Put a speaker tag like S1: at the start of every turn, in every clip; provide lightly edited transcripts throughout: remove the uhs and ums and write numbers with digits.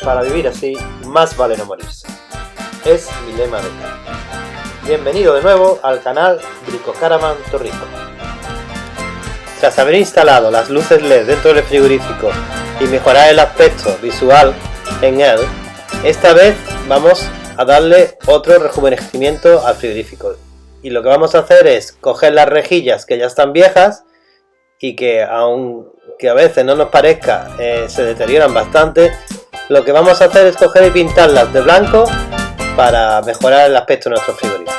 S1: Para vivir así, más vale no morirse. Es mi lema de vida. Bienvenido de nuevo al canal Bricocaravan Torrico. Tras haber instalado las luces LED dentro del frigorífico y mejorar el aspecto visual en él, esta vez vamos a darle otro rejuvenecimiento al frigorífico. Y lo que vamos a hacer es coger las rejillas que ya están viejas y que aunque a veces no nos parezca, se deterioran bastante. Lo que vamos a hacer es coger y pintarlas de blanco para mejorar el aspecto de nuestro frigorífico.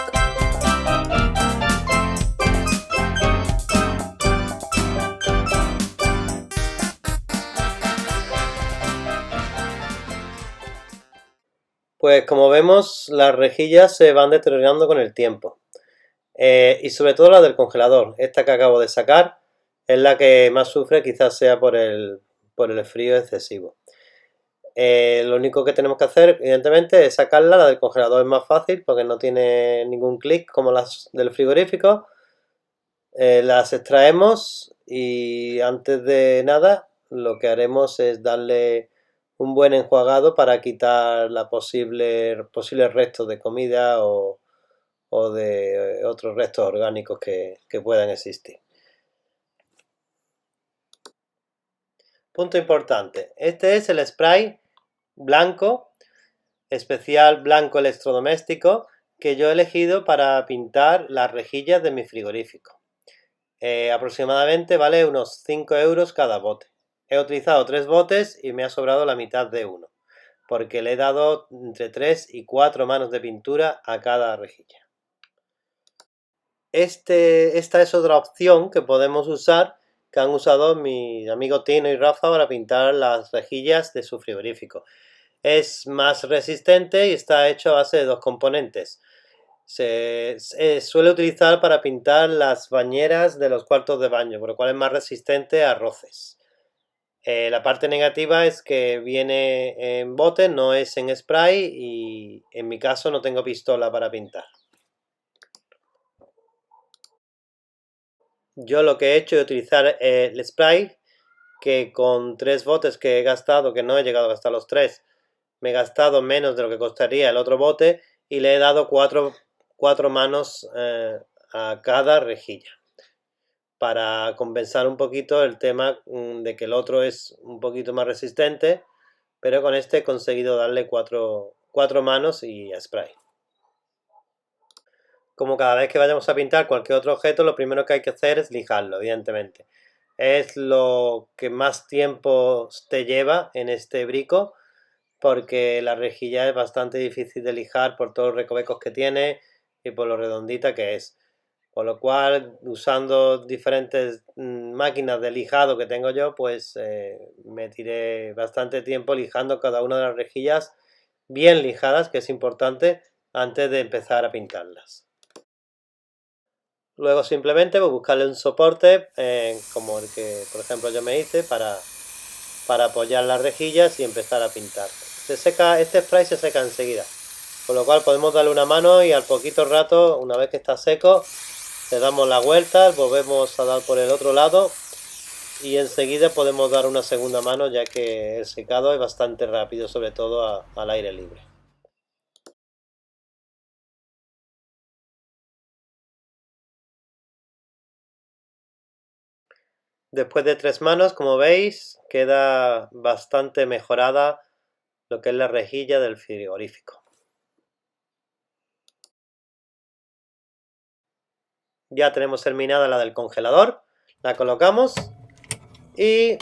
S1: Pues como vemos, las rejillas se van deteriorando con el tiempo. Y sobre todo la del congelador. Esta que acabo de sacar es la que más sufre, quizás sea por el frío excesivo. Lo único que tenemos que hacer, evidentemente, es sacarla. La del congelador es más fácil porque no tiene ningún clic como las del frigorífico. Las extraemos y antes de nada lo que haremos es darle un buen enjuagado para quitar la posibles restos de comida o de otros restos orgánicos que puedan existir. Punto importante, este es el spray blanco, especial blanco electrodoméstico, que yo he elegido para pintar las rejillas de mi frigorífico. Aproximadamente vale unos 5 euros cada bote. He utilizado 3 botes y me ha sobrado la mitad de uno, porque le he dado entre 3 y 4 manos de pintura a cada rejilla. Esta es otra opción que podemos usar, que han usado mis amigos Tino y Rafa para pintar las rejillas de su frigorífico. Es más resistente y está hecho a base de 2 componentes. Se suele utilizar para pintar las bañeras de los cuartos de baño, por lo cual es más resistente a roces. La parte negativa es que viene en bote, no es en spray, y en mi caso no tengo pistola para pintar. Yo lo que he hecho es utilizar el spray, que con 3 botes que he gastado, que no he llegado a gastar los 3, me he gastado menos de lo que costaría el otro bote, y le he dado 4 manos a cada rejilla, para compensar un poquito el tema de que el otro es un poquito más resistente, pero con este he conseguido darle 4 manos y spray. Como cada vez que vayamos a pintar cualquier otro objeto, lo primero que hay que hacer es lijarlo, evidentemente. Es lo que más tiempo te lleva en este brico, porque la rejilla es bastante difícil de lijar por todos los recovecos que tiene y por lo redondita que es. Por lo cual, usando diferentes máquinas de lijado que tengo yo, pues me tiré bastante tiempo lijando cada una de las rejillas bien lijadas, que es importante, antes de empezar a pintarlas. Luego simplemente voy a buscarle un soporte como el que por ejemplo yo me hice para apoyar las rejillas y empezar a pintar. Este spray se seca enseguida, con lo cual podemos darle una mano y al poquito rato, una vez que está seco, le damos la vuelta, volvemos a dar por el otro lado y enseguida podemos dar una segunda mano, ya que el secado es bastante rápido, sobre todo al aire libre. Después de 3 manos, como veis, queda bastante mejorada lo que es la rejilla del frigorífico. Ya tenemos terminada la del congelador, la colocamos y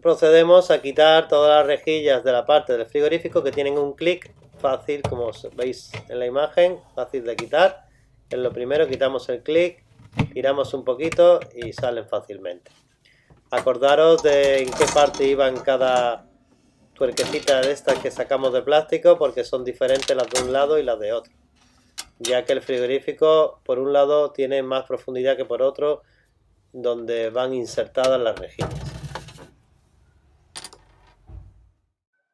S1: procedemos a quitar todas las rejillas de la parte del frigorífico que tienen un clic fácil, como veis en la imagen, fácil de quitar. En lo primero quitamos el clic, giramos un poquito y salen fácilmente. Acordaros de en qué parte iba en cada tuerquecita de estas que sacamos de plástico, porque son diferentes las de un lado y las de otro, ya que el frigorífico por un lado tiene más profundidad que por otro, donde van insertadas las rejillas.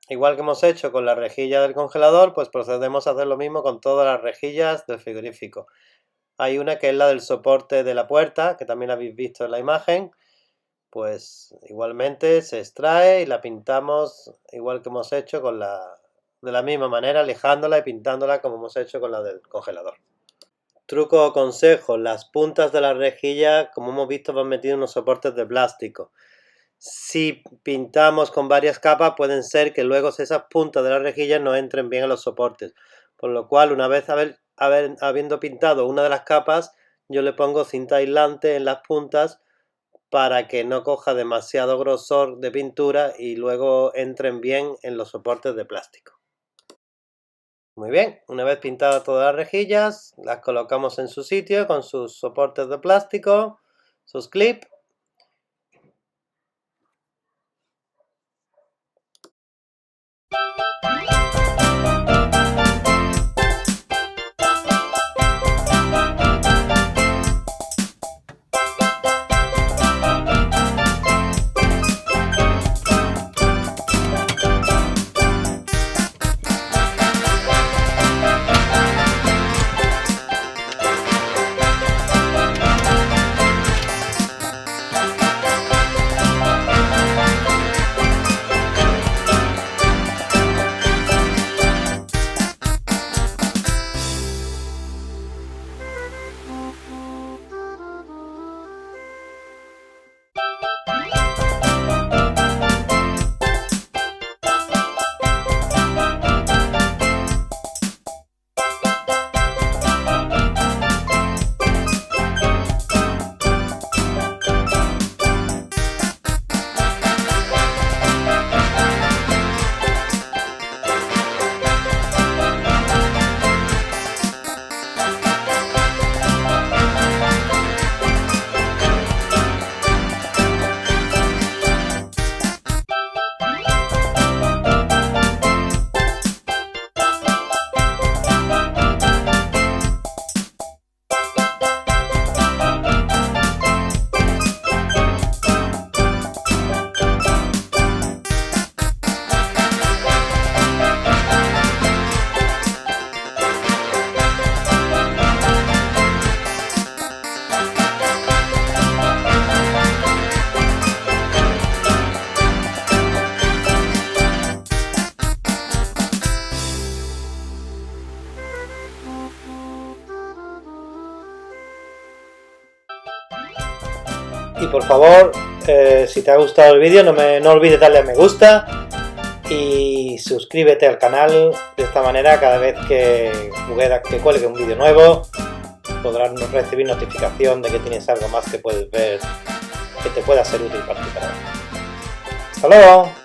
S1: Igual que hemos hecho con la rejilla del congelador, pues procedemos a hacer lo mismo con todas las rejillas del frigorífico. Hay una que es la del soporte de la puerta, que también habéis visto en la imagen, pues igualmente se extrae y la pintamos igual que hemos hecho de la misma manera, lijándola y pintándola como hemos hecho con la del congelador. Truco o consejo: las puntas de la rejilla, como hemos visto, van metidos en unos soportes de plástico. Si pintamos con varias capas, pueden ser que luego esas puntas de la rejilla no entren bien en los soportes, por lo cual, una vez habiendo pintado una de las capas, yo le pongo cinta aislante en las puntas para que no coja demasiado grosor de pintura y luego entren bien en los soportes de plástico. Muy bien, una vez pintadas todas las rejillas, las colocamos en su sitio con sus soportes de plástico, sus clips. Y por favor, si te ha gustado el vídeo, no olvides darle a me gusta y suscríbete al canal. De esta manera, cada vez que cuelgue un vídeo nuevo, podrás recibir notificación de que tienes algo más que puedes ver que te pueda ser útil para tu canal. ¡Hasta luego!